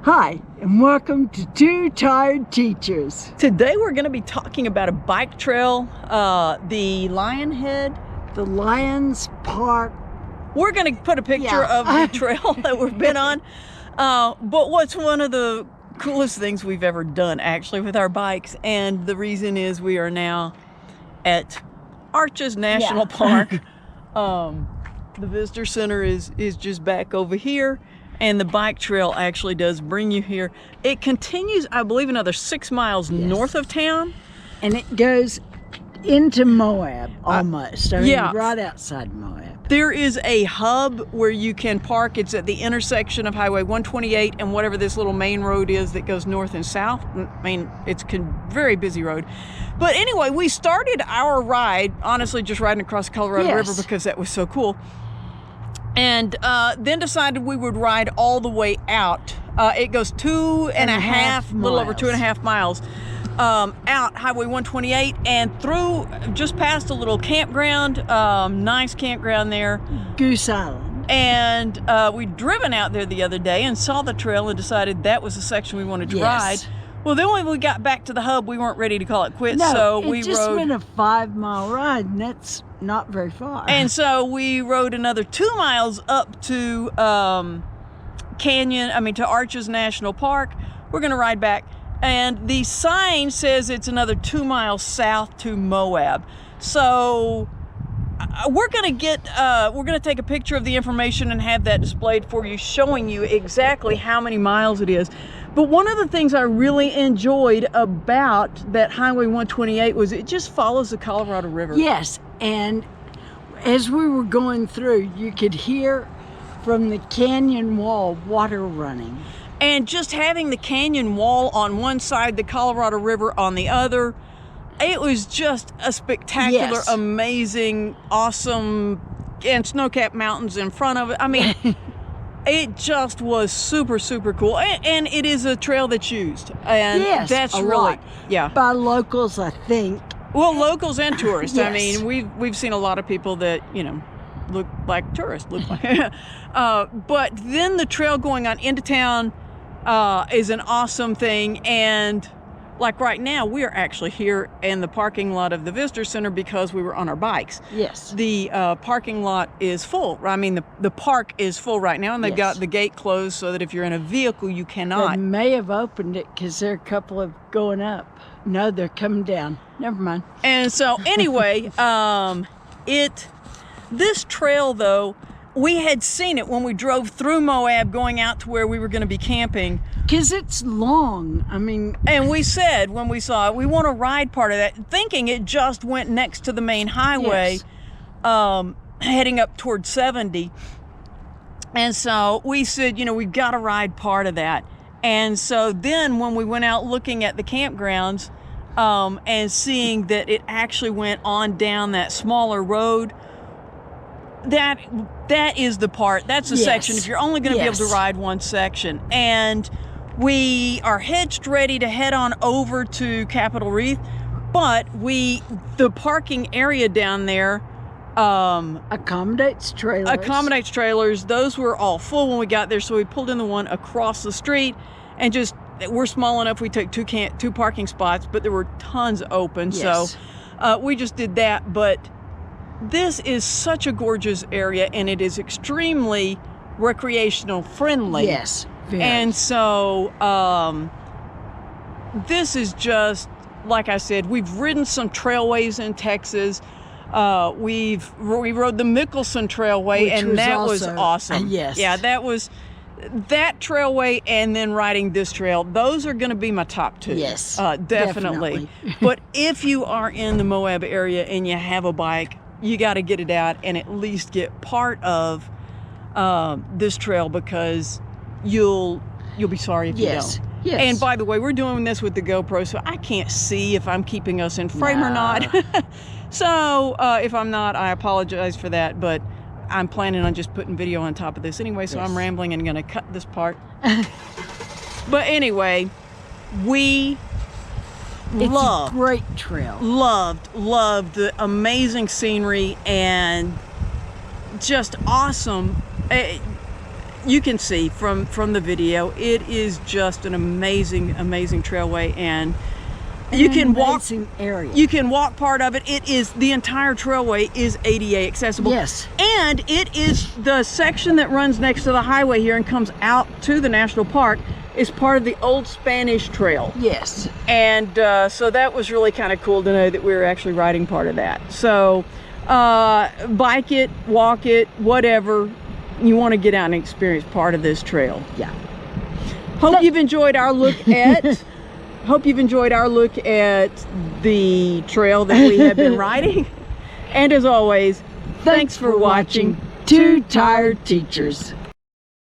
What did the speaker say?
Hi, and welcome to Two Tired Teachers. Today we're going to be talking about a bike trail, the Lionhead. The Lions Park. We're going to put a picture of the trail that we've been on. But what's one of the coolest things we've ever done, actually, with our bikes? And the reason is we are now at Arches National Park. The visitor center is just back over here. And the bike trail actually does bring you here. It continues, I believe, another 6 miles north of town. And it goes into Moab, almost. Right outside Moab. There is a hub where you can park. It's at the intersection of Highway 128 and whatever this little main road is that goes north and south. I mean, it's a very busy road. But anyway, we started our ride, honestly, just riding across the Colorado River because that was so cool. And then decided we would ride all the way out. It goes 2.5, a little over 2.5 miles out Highway 128 and through just past a little campground, nice campground there. Goose Island. And we'd driven out there the other day and saw the trail and decided that was the section we wanted to ride. Well, then when we got back to the hub, we weren't ready to call it quits, so we just went a 5-mile ride, and that's not very far. And so we rode another 2 miles up to to Arches National Park. We're going to ride back, and the sign says it's another 2 miles south to Moab. So we're going to take a picture of the information and have that displayed for you, showing you exactly how many miles it is. But one of the things I really enjoyed about that Highway 128 was it just follows the Colorado River. Yes, and as we were going through, you could hear from the canyon wall water running. And just having the canyon wall on one side, the Colorado River on the other, it was just a spectacular, amazing, awesome, and snow-capped mountains in front of it. I mean... It just was super, super cool. And it is a trail that's used. And that's really, by locals, I think. Well, locals and tourists. I mean, we've seen a lot of people that, look like tourists. But then the trail going on into town is an awesome thing. And like right now, we are actually here in the parking lot of the visitor center because we were on our bikes. Yes. The parking lot is full. I mean, the park is full right now, and they've got the gate closed so that if you're in a vehicle, you cannot. They may have opened it because there are a couple of going up. No, they're coming down. Never mind. And so anyway, this trail, though, we had seen it when we drove through Moab going out to where we were going to be camping. Because it's long, I mean... And we said, when we saw it, we want to ride part of that, thinking it just went next to the main highway, heading up towards 70. And so we said, we've got to ride part of that. And so then when we went out looking at the campgrounds and seeing that it actually went on down that smaller road, that is the part, that's the section, if you're only going to be able to ride one section. And we are hitched, ready to head on over to Capitol Reef, but the parking area down there accommodates trailers. Those were all full when we got there, so we pulled in the one across the street, and we're small enough we took two parking spots, but there were tons open, so we just did that. But this is such a gorgeous area, and it is extremely recreational friendly. Yes. Very. And so this is just, like I said, we've ridden some trailways in Texas. We rode the Mickelson Trailway, and that was awesome. Yes. Yeah, that trailway, and then riding this trail. Those are going to be my top two. Yes. Definitely. But if you are in the Moab area and you have a bike, you got to get it out and at least get part of this trail, because you'll be sorry if you don't. Yes. And by the way, we're doing this with the GoPro, so I can't see if I'm keeping us in frame or not. So if I'm not, I apologize for that, but I'm planning on just putting video on top of this anyway, so I'm rambling and going to cut this part. But anyway, it's a great trail. Loved the amazing scenery and just awesome. you can see from the video, it is just an amazing trailway, and you can walk area. You can walk part of it. The entire trailway is ADA accessible. Yes. And it is the section that runs next to the highway here and comes out to the national park is part of the old Spanish Trail. Yes. And so that was really kind of cool to know that we were actually riding part of that. So bike it, walk it, whatever. You want to get out and experience part of this trail. Yeah. Hope you've enjoyed our look at the trail that we have been riding. And as always, thanks for watching Two Tired Teachers.